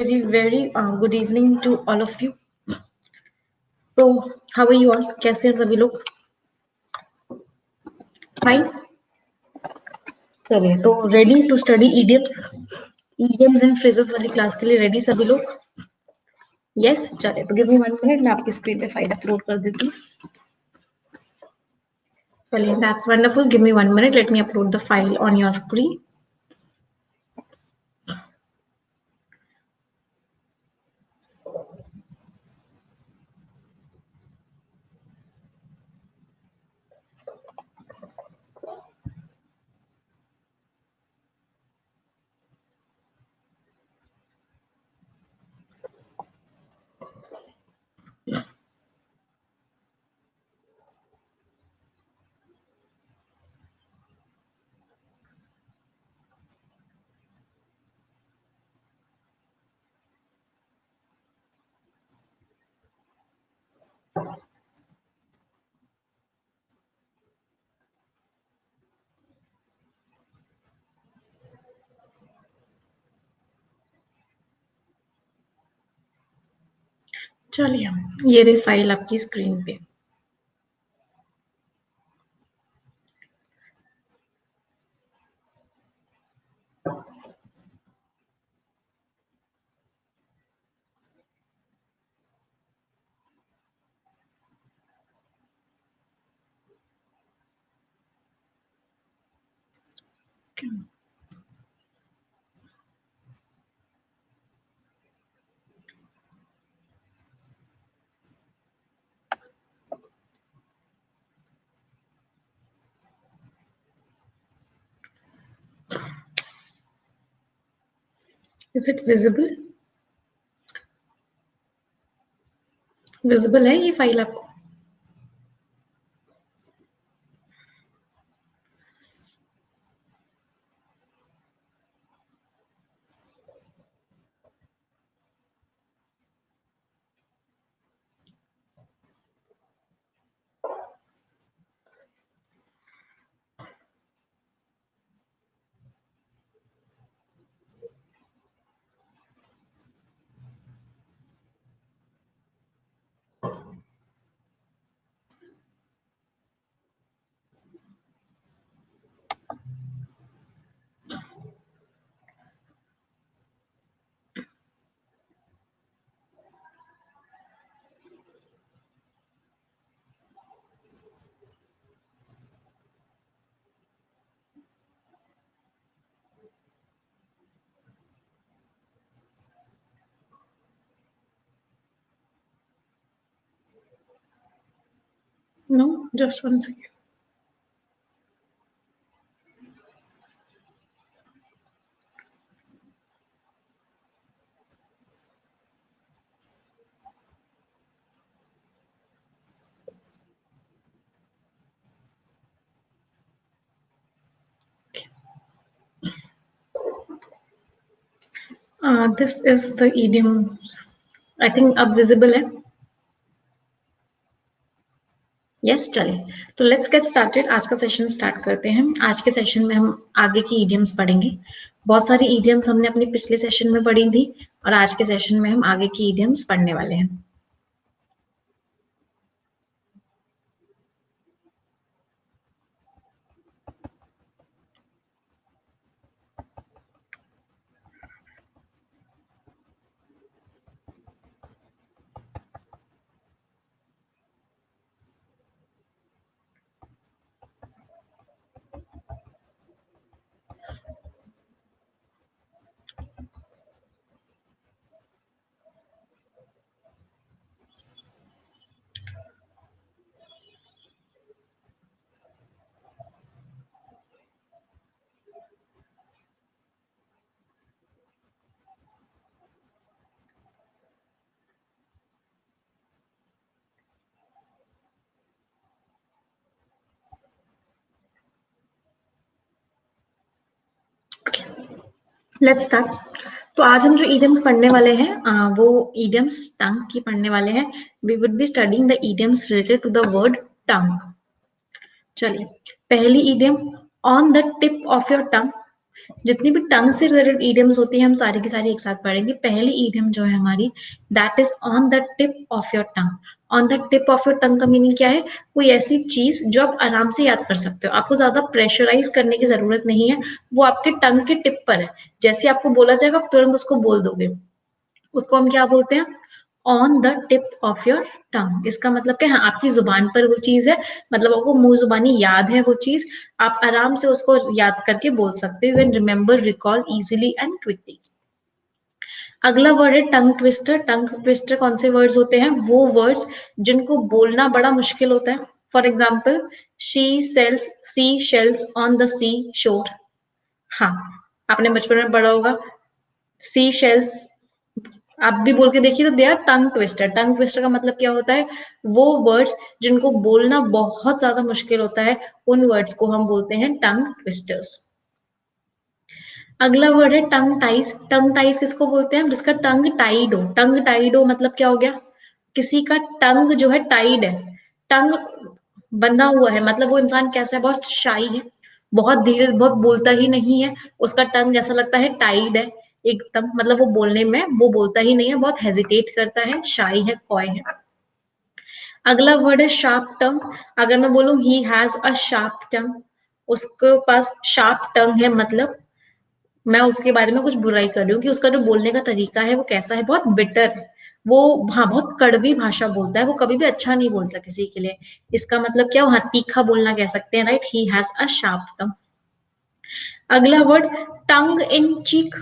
very good evening to all of you. So, how are you all? कैसे हैं सभी लोग? Fine. चलिए तो ready to study idioms and phrases वाली क्लास के लिए ready सभी लोग? Yes. चलिए तो give me 1 minute, मैं आपकी स्क्रीन पे फाइल अपलोड कर देती हूँ. चलिए, that's wonderful. Give me 1 minute. Let me upload the file on your screen. चलिए, ये रही फाइल आपकी स्क्रीन पे. Is it visible? Visible है ये फाइल आपको? No, just 1 second. This is the idiom. I think अब visible है. यस चलिए तो लेट्स गेट स्टार्टेड. आज का सेशन स्टार्ट करते हैं. आज के सेशन में हम आगे की इडियम्स पढ़ेंगे. बहुत सारी इडियम्स हमने अपने पिछले सेशन में पढ़ी थी और आज के सेशन में हम आगे की इडियम्स पढ़ने वाले हैं. Let's start. तो आज हम जो इडियम्स पढ़ने वाले हैं वो इडियम्स टंग की पढ़ने वाले हैं. We would be studying the idioms related to the word tongue. चलिए पहली idiom, on the tip of your tongue. जितनी भी टंग से रिलेटेड ईडियम्स होती है हम सारी की सारी एक साथ पढ़ेंगे। पहली ईडियम जो है हमारी, that is on the tip of your tongue. On the tip of your tongue का मीनिंग क्या है? कोई ऐसी चीज जो आप आराम से याद कर सकते हो, आपको ज्यादा प्रेशराइज करने की जरूरत नहीं है, वो आपके टंग के टिप पर है। जैसे आपको बोला जाएगा आप तुरंत उसको बोल दोगे, उसको हम क्या बोलते हैं? On the tip of your टंग। इसका मतलब क्या है? आपकी जुबान पर वो चीज है, मतलब आपको मुंह जुबानी याद है वो चीज, आप आराम से उसको याद करके बोल सकते हो। You can remember, recall easily and quickly. अगला वर्ड है टंग ट्विस्टर। टंग ट्विस्टर कौन से वर्ड्स होते हैं? वो वर्ड्स जिनको बोलना बड़ा मुश्किल होता है। For example, she sells sea shells on the sea shore. हाँ, आपने बचपन में पढ़ा होगा सी शेल्स, आप भी बोल के देखिए तो दे are tongue twister. Tongue twister का मतलब क्या होता है? वो वर्ड्स जिनको बोलना बहुत ज्यादा मुश्किल होता है, उन वर्ड्स को हम बोलते हैं टंग ट्विस्टर्स। अगला वर्ड है टंग टाइज। टंग टाइज किसको बोलते हैं? जिसका टंग टाइड हो। टंग टाइड हो मतलब क्या हो गया? किसी का टंग जो है टाइड है, टंग बंधा हुआ है, मतलब वो इंसान कैसा है? बहुत शाई है, बहुत धीरे, बहुत बोलता ही नहीं है, उसका टंग ऐसा लगता है टाइड है एकदम, मतलब वो बोलने में वो बोलता ही नहीं है, बहुत हेजिटेट करता है, शाई है, कॉय है। अगला वर्ड है शार्प टंग। अगर मैं बोलूं ही हैज अ शार्प टंग, उसके पास शार्प टंग है, मतलब मैं उसके बारे में कुछ बुराई कर रही हूँ कि उसका जो बोलने का तरीका है वो कैसा है, बहुत बिटर है वो। हाँ, बहुत कड़वी भाषा बोलता है वो, कभी भी अच्छा नहीं बोलता किसी के लिए। इसका मतलब क्या? वो हाँ, तीखा बोलना कह सकते हैं, right? He has a sharp tongue. अगला word tongue in cheek.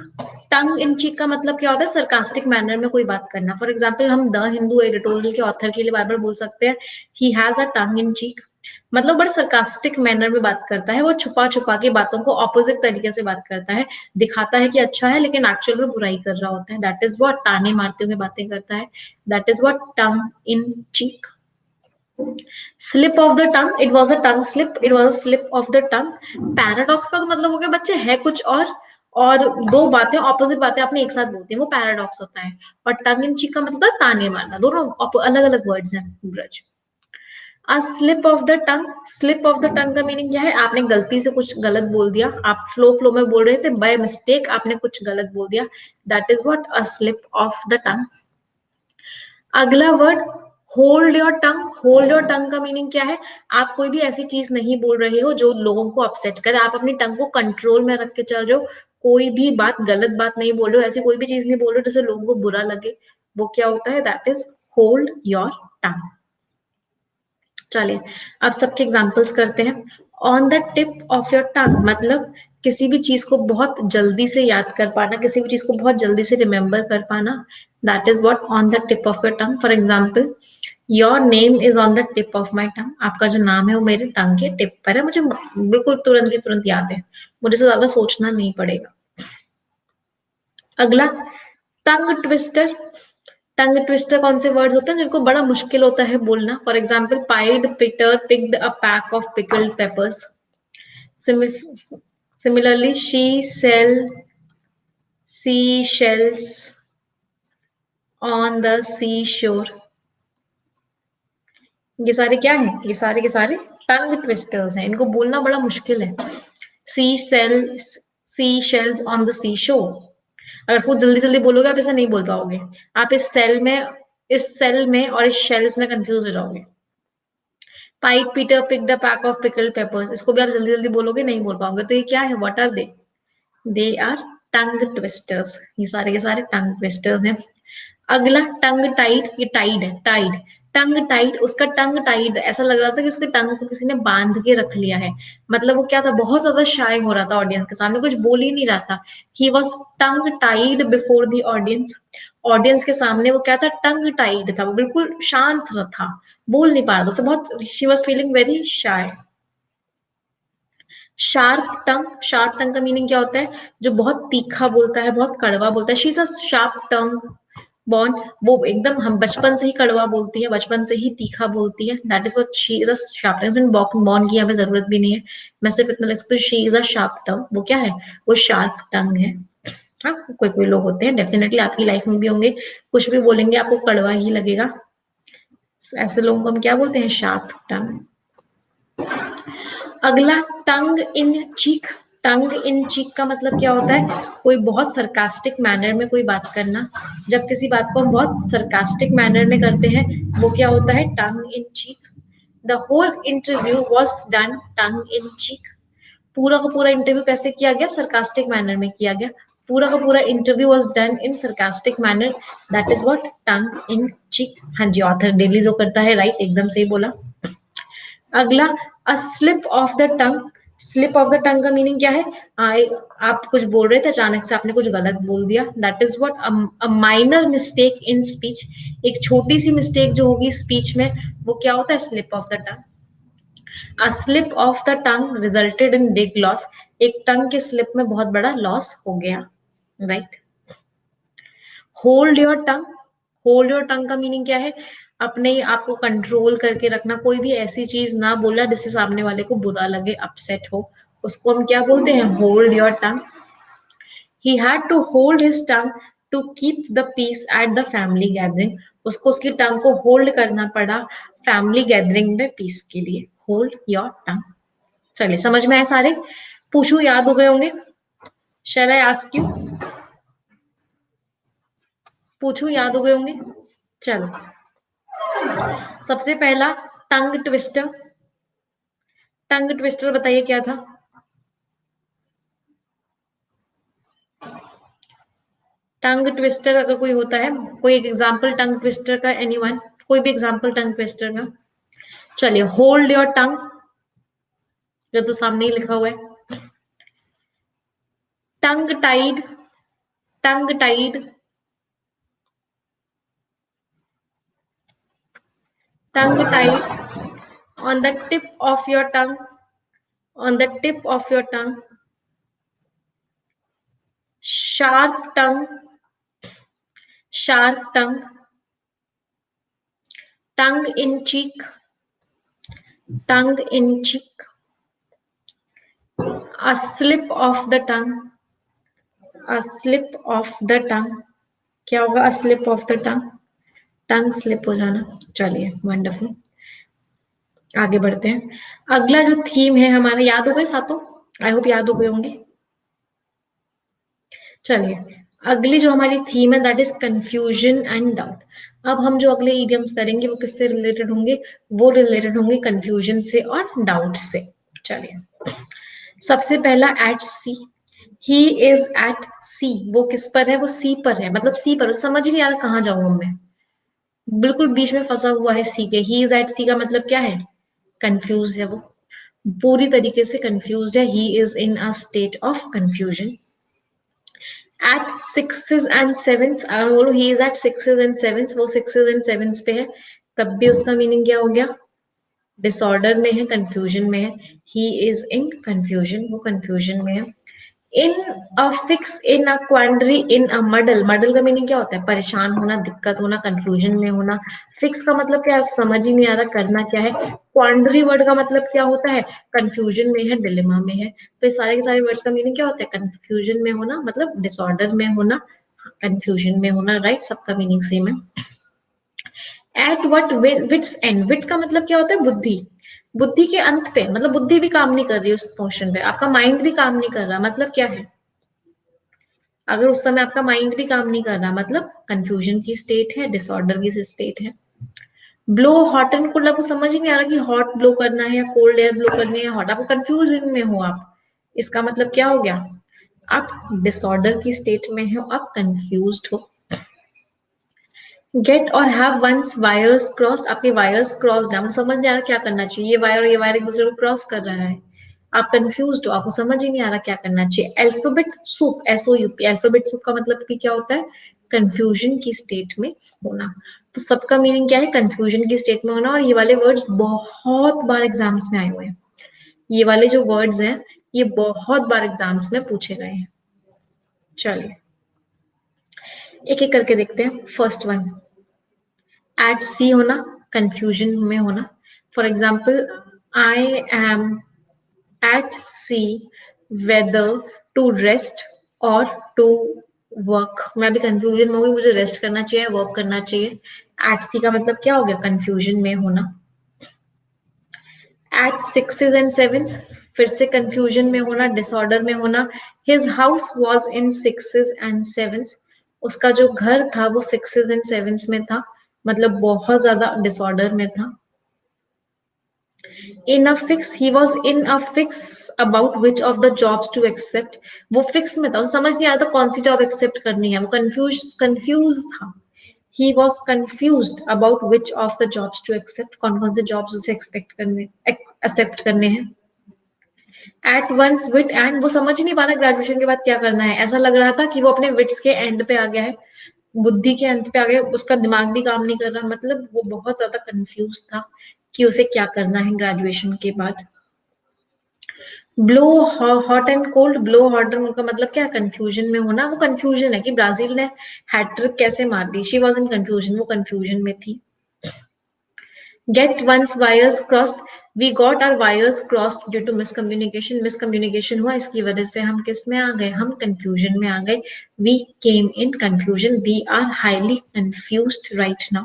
Tongue in चीक का मतलब क्या होता है? सरकास्टिक मैनर में कोई बात करना। फॉर एग्जाम्पल, हम द हिंदू एडिटोरियल के ऑथर के लिए बार बार बोल सकते हैं ही हैज अ टंग इन चीक, मतलब बड़े सरकास्टिक मैनर में बात करता है वो, छुपा छुपा के बातों को ऑपोजिट तरीके से बात करता है, दिखाता है कि अच्छा है लेकिन एक्चुअल में बुराई कर रहा होता है। दैट इज व्हाट, ताने मारते हुए बातें करता है, that is what tongue in cheek. Slip of the tongue, it was a tongue slip, it was a slip of the tongue. Paradox का तो मतलब हो गया बच्चे है कुछ और दो बातें, ऑपोजिट बातें आपने एक साथ बोलती है, वो पैराडॉक्स होता है। और टंग इन चीक का मतलब ताने मारना, दोनों अलग अलग वर्ड्स हैं ब्रज। A slip of the tongue. Slip of the tongue का मीनिंग क्या है? आपने गलती से कुछ गलत बोल दिया, आप फ्लो फ्लो में बोल रहे थे, बाय मिस्टेक आपने कुछ गलत बोल दिया, that is what a slip of the tongue. अगला word hold your tongue. Hold your tongue का मीनिंग क्या है? आप कोई भी ऐसी चीज नहीं बोल रहे हो जो लोगों को अपसेट करे, आप अपनी टंग को कंट्रोल में रख के चल रहे हो, कोई भी बात, गलत बात नहीं बोल रहे हो, ऐसी कोई भी चीज नहीं बोल रहे हो जिससे लोगों को बुरा लगे, वो क्या होता है? दैट इज होल्ड योर टंग। चलिए अब सबके एग्जाम्पल्स करते हैं। On the tip of your टंग मतलब किसी भी चीज को बहुत जल्दी से याद कर पाना, किसी भी चीज को बहुत जल्दी से रिमेम्बर कर पाना, that is what on the tip of your tongue. For example, your name is on the tip of my tongue. आपका जो नाम है वो मेरे टंग के टिप पर है, मुझे बिल्कुल तुरंत की तुरंत याद है, मुझे से ज्यादा सोचना नहीं पड़ेगा। अगला टंग ट्विस्टर। टंग ट्विस्टर कौन से वर्ड्स होते हैं जिनको बड़ा मुश्किल होता है बोलना? For example, pied Peter picked a pack of pickled peppers. Similarly, she sell sea shells on the sea shore. ये सारे क्या है? ये सारे के सारे टंग ट्विस्टर्स हैं, इनको बोलना बड़ा मुश्किल है। Sea sell sea shells on the sea shore, अगर इसको जल्दी जल्दी बोलोगे आप इसे नहीं बोल पाओगे, आप इस सेल में और इस शेल्स में कंफ्यूज हो जाओगे। Pied Peter pick the pack of pickled peppers, इसको भी आप जल्दी जल्दी बोलोगे, नहीं बोल पाओगे। तो ये क्या है? What are they are tongue twisters. ये सारे के सारे टंग ट्विस्टर्स हैं। अगला टंग टाइड। ये टाइड है, टाइड, टंग टाइड। उसका टंग टाइड, ऐसा लग रहा था कि उसके टंग को किसी ने बांध के रख लिया है, मतलब वो क्या था? बहुत ज्यादा शाय हो रहा था ऑडियंस के सामने, कुछ बोल ही नहीं रहा था। He was tongue tied before the audience. Audience के सामने वो क्या था? टंग टाइड था, वो बिल्कुल शांत था, बोल नहीं पा रहा था, उसे बहुत, she was feeling very shy. Sharp tongue. Sharp tongue का मीनिंग क्या होता है? जो बहुत तीखा बोलता है, बहुत कड़वा बोलता है। She is a sharp tongue born, वो एकदम, हम बचपन से ही कड़वा बोलती है, बचपन से ही तीखा बोलती है, that is what she is a sharp tongue. Born की हमें जरूरत भी नहीं है, मैं सिर्फ इतना लिख सकती हूँ, शी इज अ शार्प टंग। वो क्या है? वो शार्प टंग है। हाँ, कोई कोई लोग होते हैं, डेफिनेटली आपकी लाइफ में भी होंगे, कुछ भी बोलेंगे आपको कड़वा ही लगेगा, ऐसे लोगों को हम क्या बोलते हैं? Sharp tongue. अगला टंग इन चीक। टंग इन चीक का मतलब क्या होता है? कोई बहुत सरकास्टिक मैनर में कोई बात करना। जब किसी बात को हम बहुत सरकास्टिक मैनर में करते हैं, वो क्या होता है? Tongue in cheek. The whole interview was done tongue in cheek. पूरा का पूरा इंटरव्यू कैसे किया गया? सरकास्टिक मैनर में किया गया। पूरा का पूरा interview was done in sarcastic manner, that is what? Tongue in cheek. हाँ जी, ऑथर डेली जो करता है, राइट, एकदम सही बोला। अगला, a slip of the tongue. Slip of the tongue का मीनिंग क्या है? आई, आप कुछ बोल रहे थे, अचानक से आपने कुछ गलत बोल दिया, that is what? A minor mistake in speech. एक छोटी सी मिस्टेक जो होगी स्पीच में, वो क्या होता है? Slip of the tongue. A slip of the tongue resulted in big loss. एक टंग के स्लिप में बहुत बड़ा लॉस हो गया, right. Hold your tongue. Hold your tongue का मीनिंग क्या है? अपने आप को कंट्रोल करके रखना, कोई भी ऐसी चीज ना बोला जिससे सामने वाले को बुरा लगे, अपसेट हो, उसको हम क्या बोलते हैं? Hold your tongue. He had to hold his tongue to keep the peace at the family gathering. उसको उसकी टंग को होल्ड करना पड़ा फैमिली गैदरिंग में पीस के लिए। होल्ड योर टंग। चलिए, समझ में आए सारे? पूछू, याद हो गए होंगे? शैल आई आस्क यू? पूछू, याद हो गए होंगे? चलो, सबसे पहला, टंग ट्विस्टर। टंग ट्विस्टर बताइए क्या था? टंग ट्विस्टर अगर कोई होता है, कोई एक एग्जांपल टंग ट्विस्टर का, एनीवन? कोई भी एग्जांपल टंग ट्विस्टर का? चलिए, होल्ड योर टंग, जो तो सामने ही लिखा हुआ है। Tongue tied. Tongue tied. Tongue tied. On the tip of your tongue. On the tip of your tongue. Sharp tongue. Sharp tongue. Tongue in cheek. Tongue in cheek. A slip of the tongue. A slip of the tongue. क्या होगा? A slip of the tongue, tongue slip हो जाना। चलिए, wonderful. आगे बढ़ते हैं। अगला जो थीम है हमारा, याद हो गए सातों? आई होप याद हो गए होंगे। चलिए, अगली जो हमारी थीम है, that is confusion and doubt. अब हम जो अगले इडियम्स करेंगे वो किससे रिलेटेड होंगे? वो रिलेटेड होंगे कंफ्यूजन से और डाउट से। चलिए, सबसे पहला, at sea. He is at sea. वो किस पर है? वो सी पर है, मतलब सी पर। समझ ही नहीं आ रहा कहाँ जाऊं अब मैं, बिल्कुल बीच में फंसा हुआ है सी के। ही इज एट सी का मतलब क्या है? कंफ्यूज है वो, पूरी तरीके से कंफ्यूज है। He is in a state of confusion. At sixes and sevens, अगर बोलो he is at sixes and sevens, वो सिक्सेस एंड सेवेंस पे है, तब भी उसका मीनिंग क्या हो गया? डिसऑर्डर में है, कंफ्यूजन में है। ही इज इन कंफ्यूजन, वो कंफ्यूजन में है। इन a fix, in a क्वांडरी, in a मडल। मडल का मीनिंग क्या होता है? परेशान होना, दिक्कत होना, कंफ्यूजन में होना। फिक्स का मतलब क्या है? समझ ही नहीं आ रहा करना क्या है। क्वांडरी वर्ड का मतलब क्या होता है? कंफ्यूजन में है, डिलेमा में है। तो ये सारे के सारे वर्ड्स का मीनिंग क्या होता है? कंफ्यूजन में होना, मतलब डिसऑर्डर में होना, कंफ्यूजन में होना, राइट। सबका मीनिंग सेम है। At wit wit's end. Wit का मतलब क्या होता है? बुद्धि। बुद्धि के अंत पे, मतलब बुद्धि भी काम नहीं कर रही उस पोर्शन पे, आपका माइंड भी काम नहीं कर रहा, मतलब क्या है? अगर उस समय आपका माइंड भी काम नहीं कर रहा, मतलब कंफ्यूजन की स्टेट है, डिसऑर्डर की स्टेट है। ब्लो हॉट एंड कोल्ड, आपको समझ ही नहीं आ रहा कि हॉट ब्लो करना है या कोल्ड एयर ब्लो करनी है, हॉट, आपको कंफ्यूजन में हो आप। इसका मतलब क्या हो गया? आप डिसऑर्डर की स्टेट में हो, आप कंफ्यूज्ड हो। गेट और हैव वंस वायर्स क्रॉस्ड, आपके वायर्स क्रॉस्ड है, आपको समझ नहीं आ रहा क्या करना चाहिए। ये वायर और ये वायर एक दूसरे को क्रॉस कर रहा है, आप कंफ्यूज्ड हो, आपको समझ ही नहीं आ रहा क्या करना चाहिए। Alphabet soup, SOUP, alphabet soup का मतलब कि क्या होता है? कंफ्यूजन की स्टेट में होना। तो सबका मीनिंग क्या है? कंफ्यूजन की स्टेट में होना। और ये वाले वर्ड्स बहुत बार एग्जाम्स में आए हुए हैं। ये वाले जो वर्ड्स हैं, ये बहुत बार एग्जाम्स में पूछे गए हैं। चलिए, एक एक करके देखते हैं। फर्स्ट वन, एट सी होना, कंफ्यूजन में होना। For example, I am at sea whether to rest और टू वर्क। मैं भी कंफ्यूजन में होगी, मुझे रेस्ट करना चाहिए, वर्क करना चाहिए। एट सी का मतलब क्या हो गया? कंफ्यूजन में होना। एट सिक्सेस एंड सेवेंस, फिर से कंफ्यूजन में होना, डिसऑर्डर में होना। His house was in sixes and sevens, उसका जो घर था वो सिक्सेस एंड सेवेंस में था, मतलब बहुत ज्यादा डिसऑर्डर में था। In a fix, he was in a fix about which of the jobs to accept, वो फिक्स में था, उसे समझ नहीं आ रहा था कौन सी जॉब एक्सेप्ट करनी है, वो कंफ्यूज था। He was confuse about which of the jobs to accept, कौन कौन से जॉब्स उसे एक्सेप्ट करने हैं। एट वंस विट एंड, वो समझ ही नहीं पा रहा ग्रेजुएशन के बाद क्या करना है, ऐसा लग रहा था कि वो अपने विट्स के एंड पे आ गया है, बुद्धि के अंत पे आ गया, उसका दिमाग भी काम नहीं कर रहा, मतलब वो बहुत ज्यादा कंफ्यूज था कि उसे क्या करना है ग्रेजुएशन के बाद। Blow hot and cold, blow hot and का मतलब क्या, कंफ्यूजन में होना, वो कंफ्यूजन है कि ब्राजील ने हैट्रिक कैसे मार दी, शी वॉज इन कंफ्यूजन, वो कंफ्यूजन में थी। Get one's wires crossed, we got our wires crossed due to miscommunication, miscommunication हुआ, इसकी वजह से हम किस में आ गए, हम कंफ्यूजन में आ गए। We came in confusion, we are highly confused right now.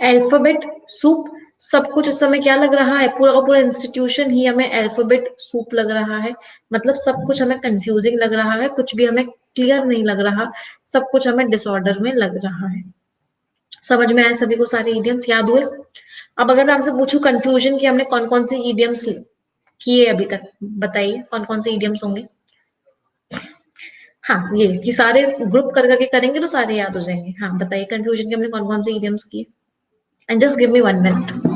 Alphabet soup, सब कुछ इस समय क्या लग रहा है, पूरा का पूरा इंस्टीट्यूशन ही हमें अल्फाबेट सूप लग रहा है, मतलब सब कुछ हमें कंफ्यूजिंग लग रहा है, कुछ भी हमें क्लियर नहीं लग रहा, सब कुछ हमें डिसऑर्डर में लग रहा है। समझ में आए सभी को, सारे इडियम्स याद हुए। अब अगर मैं आपसे पूछूं कंफ्यूजन की हमने कौन कौन से इडियम्स किए अभी तक, बताइए कौन कौन से इडियम्स होंगे। हाँ, ये कि सारे ग्रुप कर करके करेंगे तो सारे याद हो जाएंगे। हाँ बताइए, कंफ्यूजन के हमने कौन कौन से इडियम्स किए, and just give me 1 minute.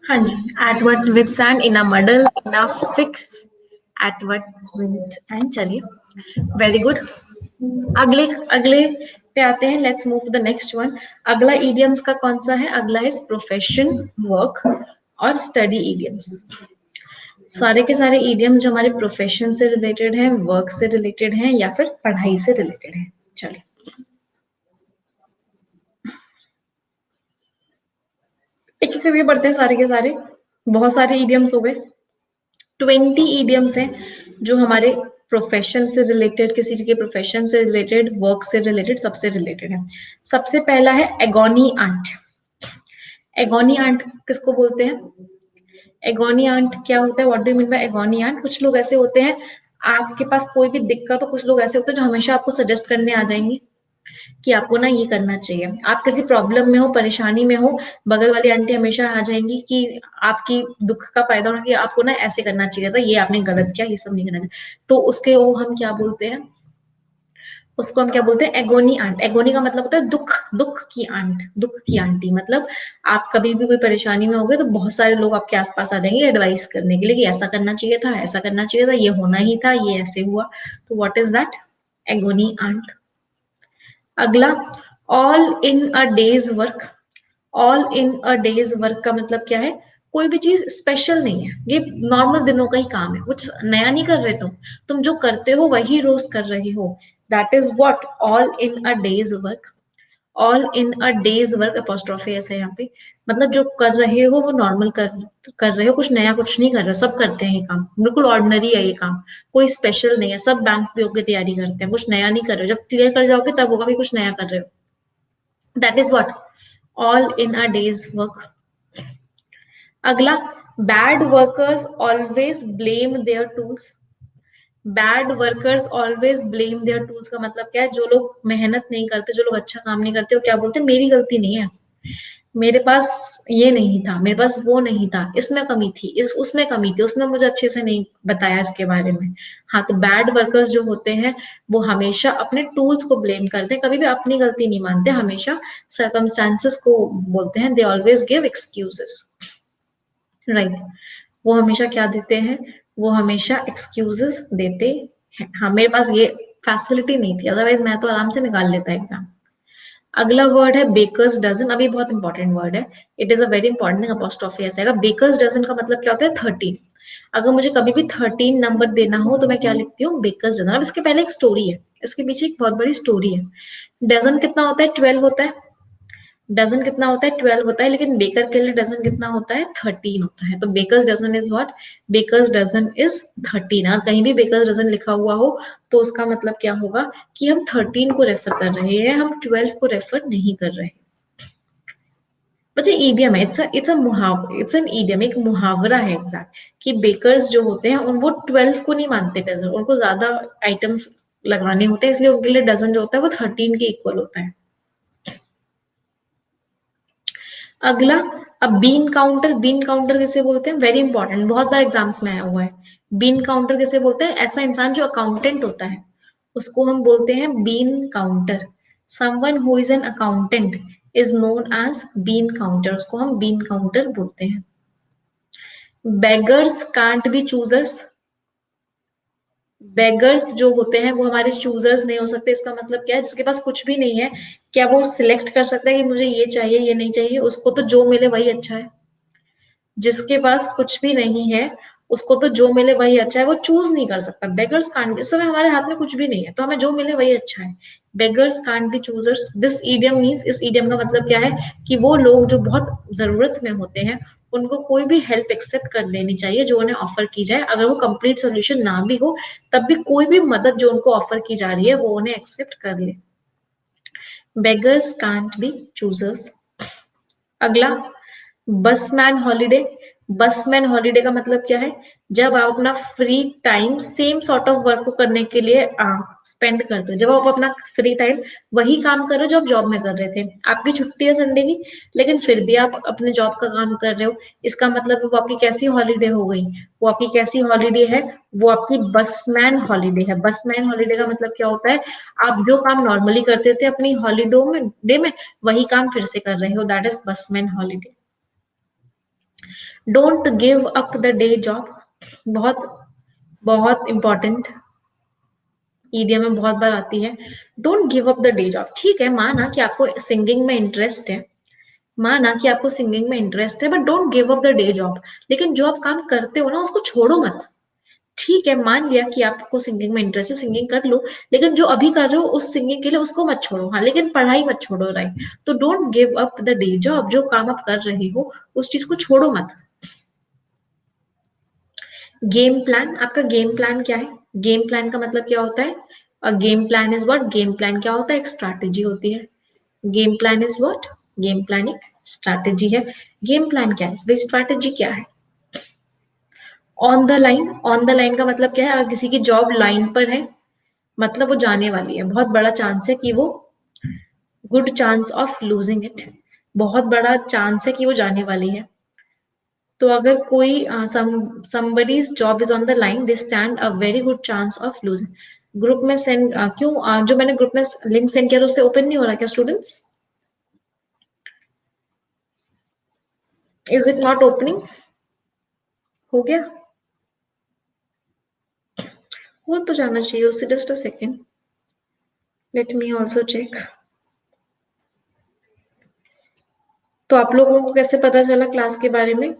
हाँ जी, at wit with sand in a muddle in a fix, at wit with end, चलिए वेरी गुड। अगले अगले पे आते हैं, let's move to the next one. अगला इडियम्स का कौन सा है, अगला है प्रोफेशन, वर्क और स्टडी इडियम्स। सारे के सारे इडियम जो हमारे प्रोफेशन से रिलेटेड हैं, वर्क से रिलेटेड हैं या फिर पढ़ाई से रिलेटेड हैं। चलिए एक एक करके पढ़ते हैं सारे के सारे, बहुत सारे इडियम्स हो गए। 20 इडियम्स हैं जो हमारे प्रोफेशन से रिलेटेड, किसी के प्रोफेशन से रिलेटेड, वर्क से रिलेटेड, सबसे रिलेटेड है। सबसे पहला है एगोनी आंट। एगोनी आंट किसको बोलते हैं, एगोनी आंट क्या होता है, what do mean by agony aunt. कुछ लोग ऐसे होते हैं, आपके पास कोई भी दिक्कत हो, कुछ लोग ऐसे होते हैं जो हमेशा आपको सजेस्ट करने आ जाएंगे कि आपको ना ये करना चाहिए। आप किसी प्रॉब्लम में हो, परेशानी में हो, बगल वाली आंटी हमेशा आ जाएंगी कि आपकी दुख का फायदा उठा के आपको ना ऐसे करना चाहिए था, ये आपने गलत किया, ये सब नहीं करना चाहिए। तो उसके वो हम क्या बोलते हैं, उसको हम क्या बोलते हैं, एगोनी आंट। एगोनी का मतलब होता है दुख, दुख की आंट, दुख की आंटी। मतलब आप कभी भी कोई परेशानी में होगे तो बहुत सारे लोग आपके आसपास आ जाएंगे एडवाइस करने के लिए कि ऐसा करना चाहिए था, ऐसा करना चाहिए था, ये होना ही था, ये ऐसे हुआ। तो what is that, agony aunt. अगला, all in a day's work. All in a day's work का मतलब क्या है, कोई भी चीज स्पेशल नहीं है, ये नॉर्मल दिनों का ही काम है, कुछ नया नहीं कर रहे तुम जो करते हो वही रोज कर रहे हो। That is what all in a day's work. All in a day's work apostrophe ऐसे यहाँ पे, मतलब जो कर रहे हो वो नॉर्मल कर रहे हो, कुछ नया कुछ नहीं कर रहे हो, सब करते हैं ये काम, बिल्कुल ऑर्डिनरी है ये काम, कोई स्पेशल नहीं है, सब बैंक पीओ की तैयारी करते हैं, कुछ नया नहीं कर रहे हो, जब क्लियर कर जाओगे तब होगा कि कुछ नया कर रहे हो। That is what all in a day's work. अगला, bad workers always blame their tools. Bad workers always blame their tools का मतलब क्या है, जो लोग मेहनत नहीं करते, जो लोग अच्छा काम नहीं करते, वो क्या बोलते हैं, मेरी गलती नहीं है, मेरे पास ये नहीं था, मेरे पास वो नहीं था, इसमें कमी थी, इस उसमें कमी थी, उसने मुझे अच्छे से नहीं बताया इसके बारे में। हाँ, तो बैड वर्कर्स जो होते हैं वो हमेशा अपने टूल्स को ब्लेम करते हैं, कभी भी अपनी गलती नहीं मानते, हमेशा सर्कमस्टांसेस को बोलते हैं, they always give excuses, right. वो हमेशा क्या देते हैं, वो हमेशा एक्सक्यूजेस देते हैं। हाँ, मेरे पास ये फैसिलिटी नहीं थी, अदरवाइज मैं तो आराम से निकाल लेता एग्जाम। अगला वर्ड है बेकर्स डजन। अभी बहुत इंपॉर्टेंट वर्ड है, it is a very important, apostrophe ऐसे आएगा। बेकर्स डजन का मतलब क्या होता है? 13। अगर मुझे कभी भी 13 नंबर देना हो तो मैं क्या लिखती हूँ? Baker's dozen. अब इसके पहले एक स्टोरी है, इसके पीछे एक बहुत बड़ी स्टोरी है। डजन कितना होता है? 12 होता है। डजन कितना होता है? 12 होता है, लेकिन बेकर के लिए डजन कितना होता है? 13 होता है। तो baker's dozen is what? Baker's dozen is 13। और कहीं भी बेकर्स डजन लिखा हुआ हो तो उसका मतलब क्या होगा कि हम 13 को रेफर कर रहे हैं, हम 12 को रेफर नहीं कर रहे। बच्चे ईडियम है, इट्स एन ईडियम, एक मुहावरा है एग्जैक्ट, कि बेकर्स जो होते हैं उन वो 12 को नहीं मानते डजन, उनको ज्यादा आइटम्स लगाने होते हैं, इसलिए उनके लिए डजन जो होता है वो 13 के इक्वल होता है। अगला, अब बीन काउंटर। बीन काउंटर किसे बोलते हैं? वेरी इंपॉर्टेंट, बहुत बार एग्जाम्स में आया हुआ है। बीन काउंटर किसे बोलते हैं? ऐसा इंसान जो अकाउंटेंट होता है उसको हम बोलते हैं bean counter. Someone who is an accountant is known as bean counter, उसको हम बीन काउंटर बोलते हैं। Beggars can't be choosers. Beggars जो होते हैं वो हमारे चूजर्स नहीं हो सकते। इसका मतलब क्या है? जिसके पास कुछ भी नहीं है, क्या वो सिलेक्ट कर सकता है कि मुझे ये चाहिए ये नहीं चाहिए? उसको तो जो मिले वही अच्छा है। जिसके पास कुछ भी नहीं है उसको तो जो मिले वही अच्छा है, वो चूज नहीं कर सकता। बेगर्स कांट, इस समय हमारे हाथ में कुछ भी नहीं है तो हमें जो मिले वही अच्छा है। Beggars can't be choosers. This idiom means, इस ईडियम का मतलब क्या है कि वो लोग जो बहुत जरूरत में होते हैं उनको कोई भी हेल्प एक्सेप्ट कर लेनी चाहिए जो उन्हें ऑफर की जाए, अगर वो कंप्लीट सोल्यूशन ना भी हो तब भी कोई भी मदद जो उनको ऑफर की जा रही है वो उन्हें एक्सेप्ट कर ले। Beggars can't be choosers. अगला, बसमैन हॉलीडे। बसमैन हॉलीडे का मतलब क्या है? जब आप अपना free time same sort of work को करने के लिए स्पेंड करते हो, जब आप अपना फ्री टाइम वही काम कर रहे हो जो आप जॉब में कर रहे थे, आपकी छुट्टी है संडे की लेकिन फिर भी आप अपने जॉब का काम कर रहे हो, इसका मतलब वो आपकी कैसी हॉलीडे हो गई? वो आपकी कैसी हॉलीडे है? वो आपकी बसमैन हॉलीडे है। बसमैन हॉलीडे का मतलब क्या होता है? आप जो काम नॉर्मली करते थे अपनी हॉलीडे में, डे में, वही काम फिर से कर रहे हो, that is busman holiday. Don't give up the day job. बहुत बहुत इंपॉर्टेंट ईडियम में बहुत बार आती है। Don't give up the day job. ठीक है, माना कि आपको सिंगिंग में इंटरेस्ट है, माना कि आपको सिंगिंग में इंटरेस्ट है, but don't give up the day job. लेकिन जो आप काम करते हो ना उसको छोड़ो मत। ठीक है, मान लिया कि आपको सिंगिंग में इंटरेस्ट है, सिंगिंग कर लो, लेकिन जो अभी कर रहे हो उस सिंगिंग के लिए उसको मत छोड़ो। हाँ, लेकिन पढ़ाई मत छोड़ो, राइट? तो don't give up the day job, जो काम आप कर रहे हो उस चीज को छोड़ो मत। Game plan. आपका गेम प्लान क्या है? गेम प्लान का मतलब क्या होता है? Game plan is what? Game plan क्या होता है? एक स्ट्रैटेजी होती है। Game plan is what? Game plan एक स्ट्रैटेजी है। गेम प्लान क्या है? स्ट्रैटेजी क्या है? On the line. On the line का मतलब क्या है? अगर किसी की जॉब लाइन पर है मतलब वो जाने वाली है, बहुत बड़ा चांस है कि वो, good chance of losing it, बहुत बड़ा चांस है कि वो जाने वाली है। तो अगर कोई somebody's job is on the line, they stand a very good chance of losing। Group में सेंड क्यों जो मैंने ग्रुप में लिंक सेंड किया था उससे ओपन नहीं हो रहा क्या students? Is it not opening? हो गया? हो तो जाना चाहिए उससे। Just a second, let me also check. तो आप लोगों को कैसे पता चला क्लास के बारे में?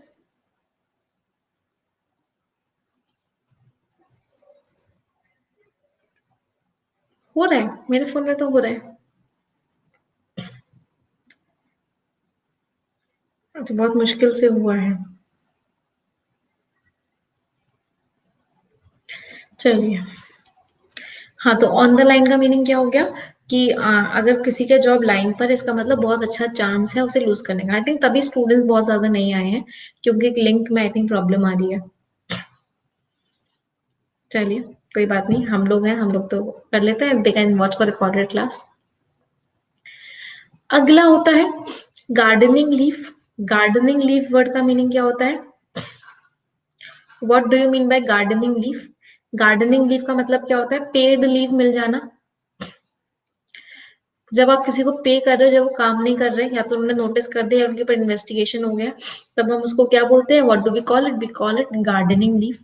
हो रहा है, मेरे फोन में तो हो रहा है। अच्छा, बहुत मुश्किल से हुआ है। चलिए, हाँ, तो ऑन द लाइन का मीनिंग क्या हो गया कि अगर किसी का जॉब लाइन पर है इसका मतलब बहुत अच्छा चांस है उसे लूज करने का। आई थिंक तभी स्टूडेंट्स बहुत ज्यादा नहीं आए हैं, क्योंकि एक लिंक में आई थिंक प्रॉब्लम आ रही है। चलिए, कोई बात नहीं, हम लोग हैं, हम लोग तो कर लेते हैं। They can watch the recorded class. अगला होता है gardening leaf. Gardening leaf word का मीनिंग क्या होता है? What do you mean by gardening leaf? Gardening leaf का मतलब क्या होता है? पेड लीव मिल जाना। जब आप किसी को पे कर रहे हो, जब वो काम नहीं कर रहे या तो उन्होंने नोटिस कर दिया या उनके ऊपर इन्वेस्टिगेशन हो गया, तब हम उसको क्या बोलते हैं? What do we call it? We call it gardening leave.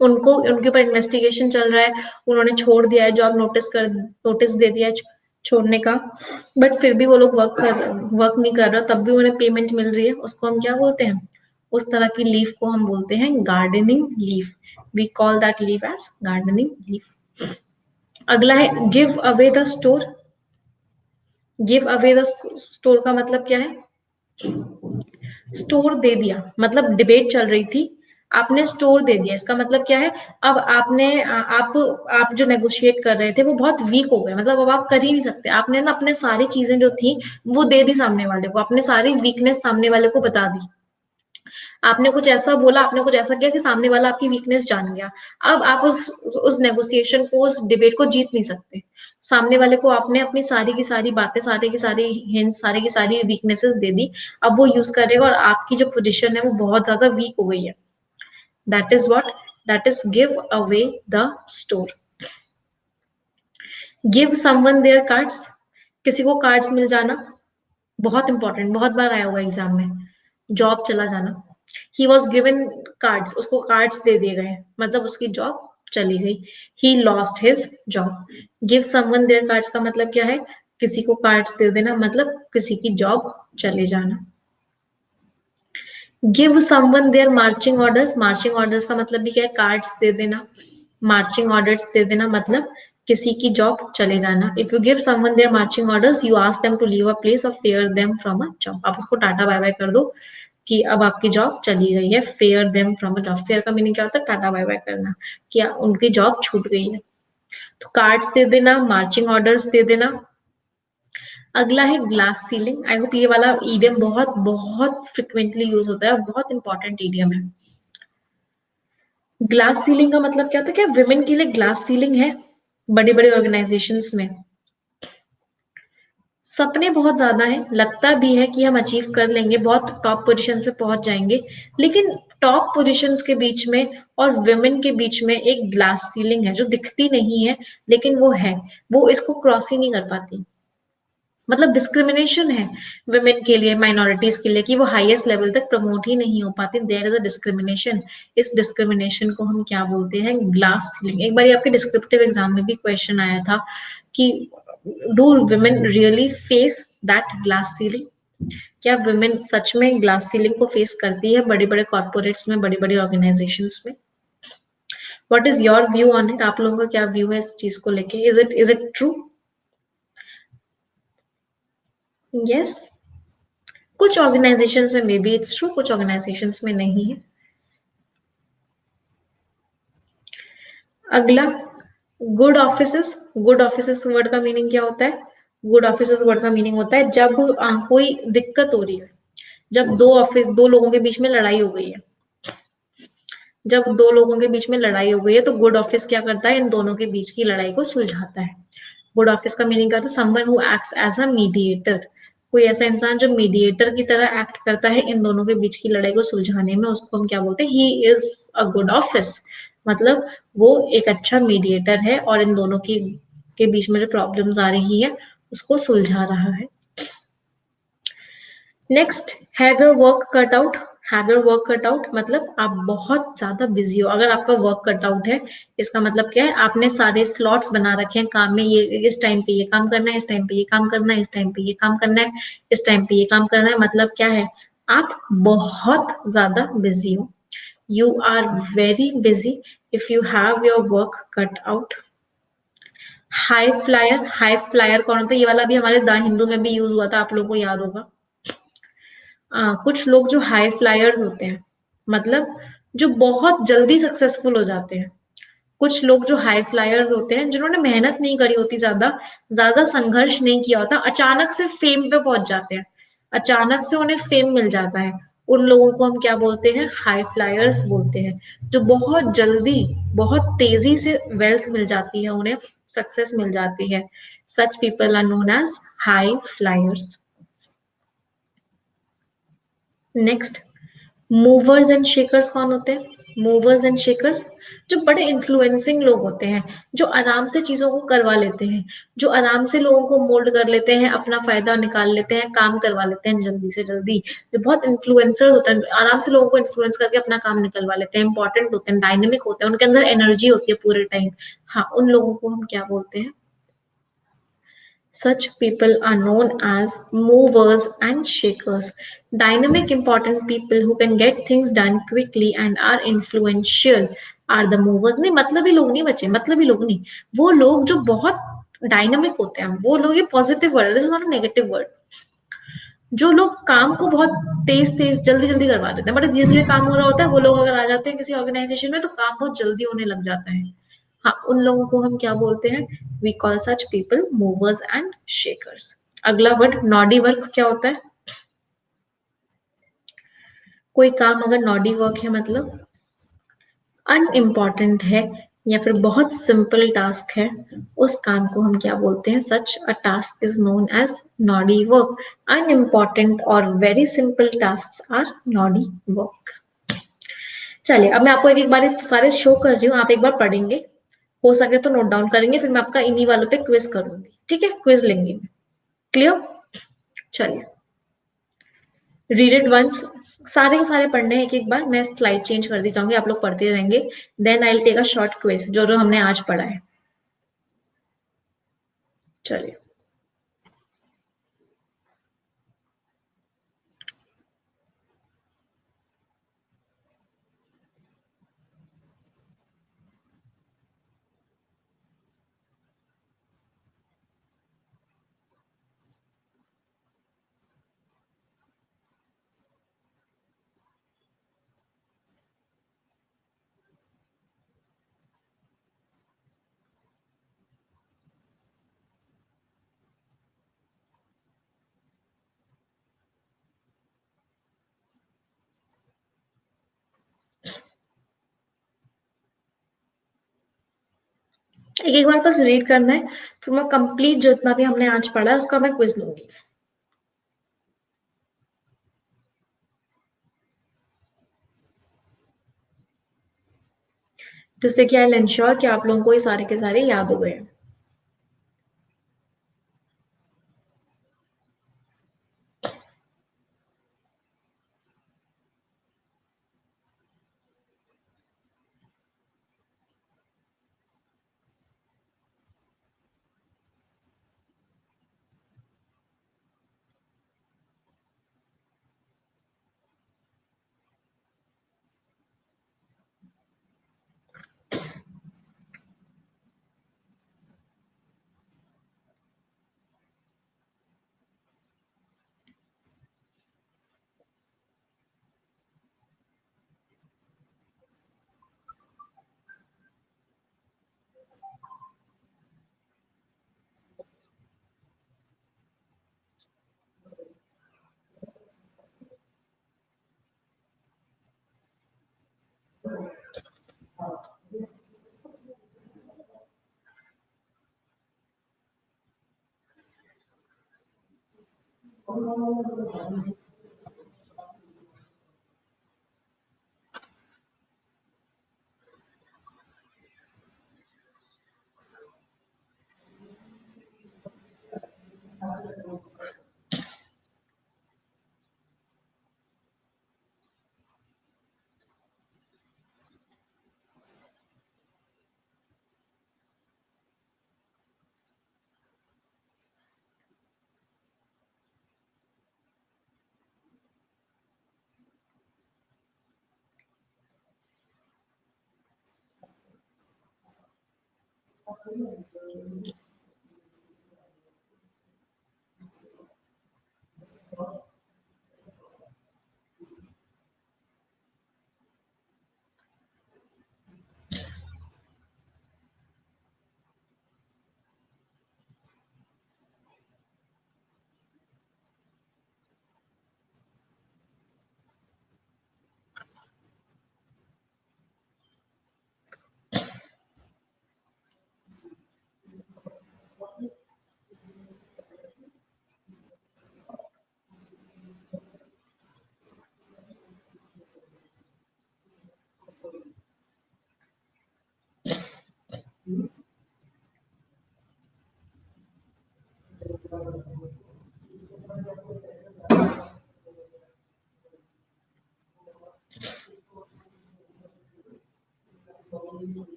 उनको उनके ऊपर इन्वेस्टिगेशन चल रहा है, उन्होंने छोड़ दिया है जॉब, नोटिस दे दिया है छोड़ने का, बट फिर भी वो लोग वर्क नहीं कर रहे, तब भी उन्हें पेमेंट मिल रही है, उसको हम क्या बोलते हैं? उस तरह की लीव को हम बोलते हैं gardening leave. We call that leave as gardening leave. अगला है give away the store. Give away the store का मतलब क्या है? स्टोर दे दिया, मतलब डिबेट चल रही थी, आपने स्टोर दे दिया, इसका मतलब क्या है? अब आपने आप जो नेगोशिएट कर रहे थे वो बहुत वीक हो गए, मतलब अब आप कर ही नहीं सकते, आपने ना अपने सारी चीजें जो थी वो दे दी सामने वाले को, अपने सारी वीकनेस सामने वाले को बता दी, आपने कुछ ऐसा बोला, आपने कुछ ऐसा किया कि सामने वाला आपकी वीकनेस जान गया। अब आप उस नेगोशिएशन को, उस डिबेट को जीत नहीं सकते। सामने वाले को आपने अपनी सारी की सारी बातें, सारी की सारी हिंट, सारी की सारी वीकनेसेस दे दी, अब वो यूज करेगा और आपकी जो पोजीशन है वो बहुत ज्यादा वीक हो गई है। That is what, that is give away the store. Give someone their cards, किसी को कार्ड्स मिल जाना, बहुत इंपॉर्टेंट, बहुत बार आया हुआ एग्जाम में। जॉब चला जाना, ही वॉज गिवन कार्ड्स, उसको कार्ड्स दे दिए गए, मतलब उसकी जॉब चली गई। He lost his job. Give someone their cards का मतलब क्या है? किसी को कार्ड्स दे देना, मतलब किसी की जॉब चले जाना। Give someone their marching orders, marching orders का मतलब भी क्या है? कार्ड्स दे देना, मार्चिंग ऑर्डर्स दे देना, मतलब किसी की जॉब चले जाना। If you give someone their marching orders, you ask them to leave a place और fire them from a job, आप उसको टाटा बाय बाय कर दो कि अब आपकी जॉब चली गई है। Fair them from a job, fair का मीनिंग क्या होता है? टाटा बाय बाय करना, कि उनकी जॉब छूट गई है। तो कार्ड्स दे देना, मार्चिंग ऑर्डर्स दे देना। अगला है ग्लास सीलिंग। आई होप ये वाला ईडियम बहुत बहुत फ्रिक्वेंटली यूज होता है, बहुत इंपॉर्टेंट ईडियम है। ग्लास सीलिंग का मतलब क्या होता है? क्या विमेन के लिए ग्लास सीलिंग है? बड़े बड़े ऑर्गेनाइजेशंस में सपने बहुत ज्यादा है, लगता भी है कि हम अचीव कर लेंगे, बहुत टॉप पोजीशंस पे पहुंच जाएंगे, लेकिन टॉप पोजीशंस के बीच में और विमेन के बीच में एक ग्लास सीलिंग है जो दिखती नहीं है, लेकिन वो है, वो इसको क्रॉस ही नहीं कर पाती। मतलब डिस्क्रिमिनेशन है वुमेन के लिए, माइनॉरिटीज के लिए, कि वो हाईएस्ट लेवल तक प्रमोट ही नहीं हो पाती। There is a discrimination. इस डिस्क्रिमिनेशन को हम क्या बोलते हैं? Glass ceiling. एक बार आपके डिस्क्रिप्टिव एग्जाम में भी क्वेश्चन आया था कि do women really face that glass ceiling? क्या वुमेन सच में ग्लास सीलिंग को फेस करती है बड़े बड़े कॉर्पोरेट्स में, बड़ी बड़ी ऑर्गेनाइजेशंस में? What is your view on it? आप लोगों का क्या व्यू है इस चीज को लेके? Is it true? यस, कुछ ऑर्गेनाइजेशंस में मे बी इट्स ट्रू, कुछ ऑर्गेनाइजेशंस में नहीं है। अगला, good offices. Good offices word का मीनिंग क्या होता है? गुड ऑफिसेस वर्ड का मीनिंग होता है जब कोई दिक्कत हो रही है, जब दो लोगों के बीच में लड़ाई हो गई है, जब दो लोगों के बीच में लड़ाई हो गई है तो गुड ऑफिस क्या करता है? इन दोनों के बीच की लड़ाई को सुलझाता है। गुड ऑफिस का मीनिंग क्या होता है? Someone who acts as a mediator, कोई ऐसा इंसान जो मीडिएटर की तरह एक्ट करता है इन दोनों के बीच की लड़ाई को सुलझाने में, उसको हम क्या बोलते हैं? He is a good office, मतलब वो एक अच्छा मीडिएटर है और इन दोनों की के बीच में जो प्रॉब्लम्स आ रही है उसको सुलझा रहा है। Next, have your work cut out. Have your work cut out मतलब आप बहुत ज्यादा बिजी हो, अगर आपका वर्क कट आउट है, इसका मतलब क्या है? आपने सारे स्लॉट्स बना रखे हैं काम में, ये इस टाइम पे ये काम करना है, इस टाइम पे ये काम करना है, इस टाइम पे ये काम करना है, इस टाइम पे ये काम करना है, मतलब क्या है? आप बहुत ज्यादा बिजी हो। You are very busy if you have your work cut out. High flyer, high flyer कौन होता है? ये वाला भी हमारे द हिंदू में भी यूज हुआ था, आप लोगों को याद होगा। कुछ लोग जो हाई फ्लायर्स होते हैं, मतलब जो बहुत जल्दी सक्सेसफुल हो जाते हैं। कुछ लोग जो हाई फ्लायर्स होते हैं, जिन्होंने मेहनत नहीं करी होती, ज्यादा ज्यादा संघर्ष नहीं किया होता, अचानक से फेम पे पहुंच जाते हैं, अचानक से उन्हें फेम मिल जाता है, उन लोगों को हम क्या बोलते हैं? हाई फ्लायर्स बोलते हैं। जो बहुत जल्दी, बहुत तेजी से वेल्थ मिल जाती है उन्हें, सक्सेस मिल जाती है, such people are known as high flyers. Next, movers and shakers कौन होते हैं? मूवर्स एंड शेकर्स, जो बड़े इन्फ्लुएंसिंग लोग होते हैं, जो आराम से चीजों को करवा लेते हैं, जो आराम से लोगों को मोल्ड कर लेते हैं, अपना फायदा निकाल लेते हैं, काम करवा लेते हैं जल्दी से जल्दी, जो बहुत इन्फ्लुएंसर होते हैं, आराम से लोगों को इन्फ्लुएंस करके अपना काम निकलवा लेते हैं, इंपॉर्टेंट होते हैं, डायनेमिक होते हैं, उनके अंदर एनर्जी होती है पूरे टाइम। हाँ, उन लोगों को हम क्या बोलते हैं? Such people are known as movers and shakers. Dynamic, important people who can get things done quickly and are influential are the movers. नहीं, मतलबी लोग नहीं बचे, मतलबी लोग नहीं, वो लोग जो बहुत डायनामिक होते हैं, वो लोग, ये positive word, this is not a negative word, जो लोग काम को बहुत तेज तेज जल्दी जल्दी करवा देते हैं, बड़े धीरे धीरे काम हो रहा होता है, वो लोग अगर आ जाते हैं किसी ऑर्गेनाइजेशन में तो काम बहुत जल्दी होने लग जाता है। हाँ, उन लोगों को हम क्या बोलते हैं? We call such people movers and shakers. अगला वर्ड नॉडी वर्क क्या होता है? कोई काम अगर नॉडी वर्क है मतलब अनइम्पॉर्टेंट है या फिर बहुत सिंपल टास्क है, उस काम को हम क्या बोलते हैं? Such a task is known as noddy work. Unimportant और very simple task are noddy work. चलिए, अब मैं आपको एक एक बार सारे शो कर रही हूँ, आप एक बार पढ़ेंगे, हो सके तो नोट डाउन करेंगे, फिर मैं आपका इन्हीं वालों पे क्विज करूंगी, ठीक है? क्विज लेंगे। क्लियर? चलिए, रीड इट वंस। सारे के सारे पढ़ने हैं एक एक बार, मैं स्लाइड चेंज कर दी जाऊंगी, आप लोग पढ़ते रहेंगे, then I will take a short quiz, जो जो हमने आज पढ़ा है। चलिए, एक एक बार बस रीड करना है, फिर मैं कंप्लीट जितना भी हमने आज पढ़ा है उसका मैं क्विज लूंगी। जिससे कि आई इंश्योर कि आप लोगों को ये सारे के सारे याद हो गए।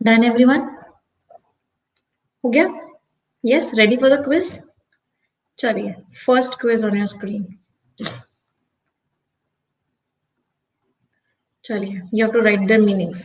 Done everyone? हो गया? Yes, ready for the quiz? चलिए, first quiz on your screen. चलिए, you have to write their meanings.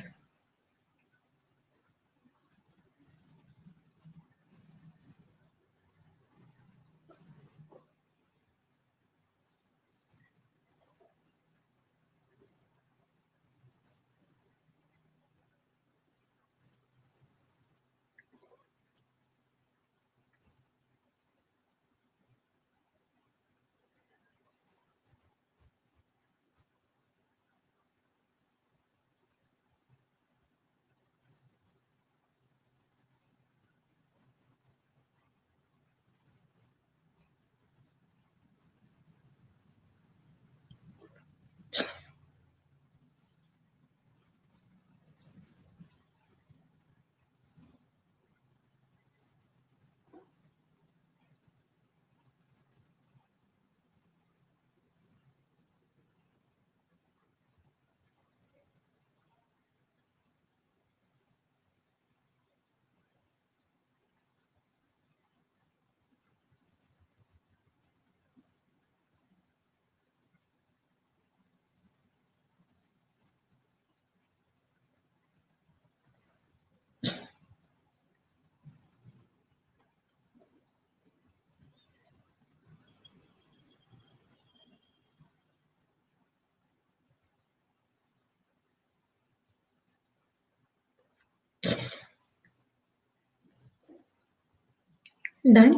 Done?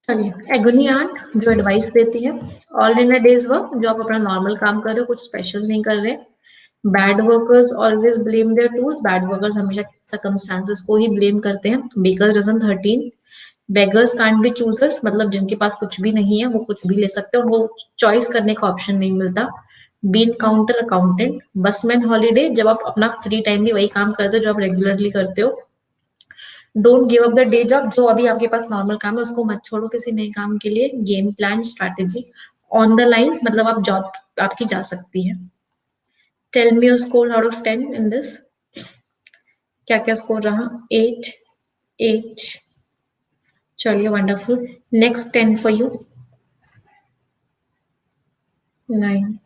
चलिए, एगोनी आंट जो एडवाइस देती है, all in a day's work, जो आप अपना नॉर्मल काम कर रहे हो, कुछ स्पेशल नहीं कर रहे. Bad workers always blame their tools, bad workers हमेशा सर्कमस्टांसेस को ही ब्लेम करते हैं. Baker's dozen 13. Beggars can't be choosers, मतलब जिनके पास कुछ भी नहीं है वो कुछ भी ले सकते हैं और वो चॉइस करने का ऑप्शन नहीं मिलता. Bean counter accountant. Busman holiday, जब आप अपना फ्री टाइम में वही काम करते हो जो आप रेगुलरली करते हो. Don't give up the day job, जो अभी आपके पास नॉर्मल काम है उसको मत छोड़ो किसी नए काम के लिए. Game plan strategy. On the line, मतलब आप जॉब आपकी जा सकती है. Tell me your score out of 10 in this. क्या क्या स्कोर रहा? 8. 8. चलिए, wonderful. Next 10 for you. 9.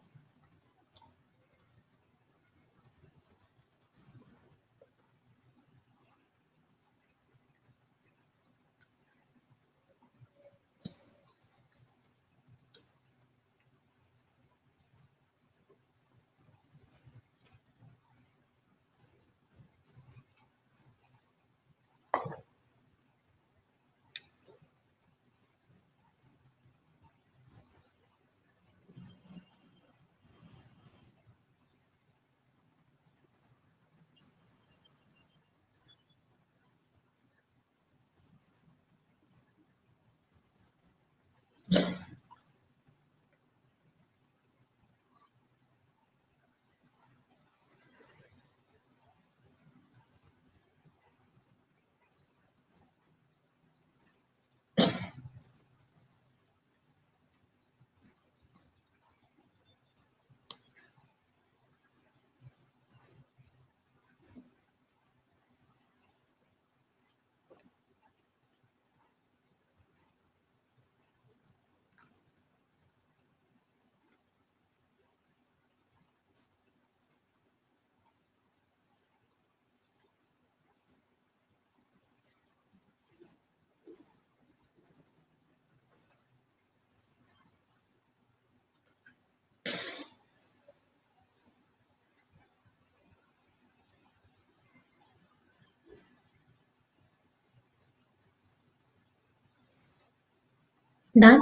Done.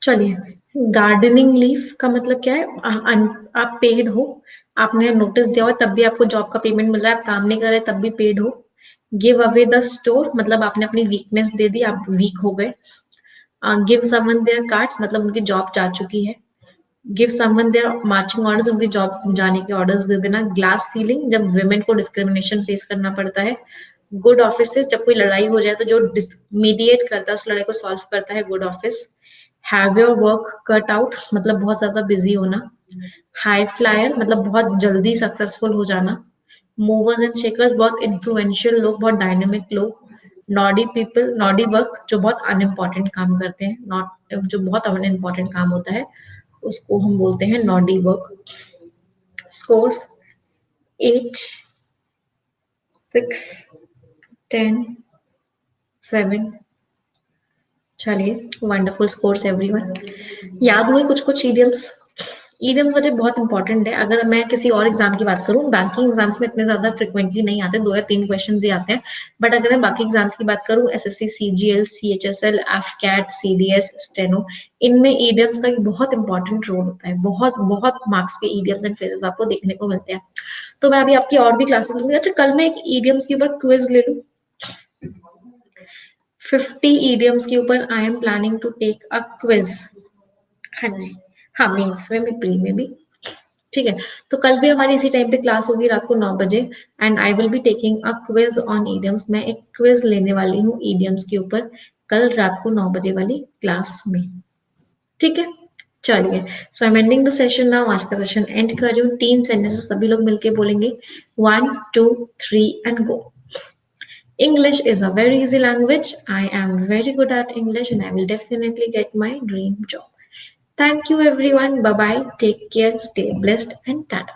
चलिए, गार्डनिंग लीव का मतलब क्या है? आप पेड हो, आपने नोटिस दिया हो तब भी आपको जॉब का पेमेंट मिल रहा है, आप काम नहीं कर रहे तब भी पेड हो। गिव अवे द स्टोर मतलब आपने अपनी वीकनेस दे दी, आप वीक हो गए। गिव समवन देयर कार्ड्स मतलब उनकी जॉब जा चुकी है। Give someone their marching orders उनकी जॉब जाने के ऑर्डर्स दे देना। ग्लास सीलिंग जब वुमेन को डिस्क्रिमिनेशन फेस करना पड़ता है। गुड ऑफिस जब कोई लड़ाई हो जाए तो जो मीडिएट करता है उस लड़ाई को सॉल्व करता है good office. Have your work cut out मतलब बहुत ज्यादा बिजी होना। हाई फ्लायर मतलब बहुत जल्दी सक्सेसफुल हो जाना। मूवर्स एंड शेकर्स बहुत इन्फ्लुएंशियल लोग, बहुत डायनेमिक लोग। नॉडी पीपल, नॉडी वर्क जो बहुत अनइम्पॉर्टेंट काम करते हैं, नॉट जो बहुत अनइम्पॉर्टेंट काम होता है उसको हम बोलते हैं नॉडी वर्क। स्कोर्स 8, 6, 10, 7। चलिए, वंडरफुल स्कोर्स एवरीवन। याद हुए कुछ कुछ ईडियम्स? ईडियम मुझे बहुत इंपॉर्टेंट है। अगर मैं किसी और एग्जाम की बात करूं, बैंकिंग एग्जाम्स में इतने ज्यादा फ्रिक्वेंटली नहीं आते, 2 या 3 क्वेश्चन ही आते हैं। बट अगर मैं बाकी एग्जाम्स की बात करूं, SSC, CGL, CHSL, AFCAT, CDS, steno, इनमें ईडियम्स का एक बहुत इंपॉर्टेंट रोल होता है। बहुत बहुत मार्क्स के ईडियम्स एंड फ्रेजेस आपको देखने को मिलते हैं। तो मैं अभी आपकी और भी क्लासेस लूंगी। अच्छा, कल मैं एक ईडियम्स के ऊपर क्विज ले लूं। 50 idioms के ऊपर I am planning to take a quiz. हाँ जी। हाँ, मेंस में प्री में भी। ठीक है। तो कल भी हमारी इसी टाइम पे क्लास होगी, रात को 9 बजे। And I will be taking a quiz on idioms. मैं एक क्विज लेने वाली हूँ ईडियम्स के ऊपर, कल रात को 9 बजे वाली क्लास में। ठीक है। चलिए, so I am ending the session now. आज का सेशन एंड कर रही हूँ। 3 सेंटेंसेस सभी लोग मिलके बोलेंगे। 1, 2, 3 and go. English is a very easy language. I am very good at English and I will definitely get my dream job. Thank you everyone. Bye bye. Take care. Stay blessed and tada.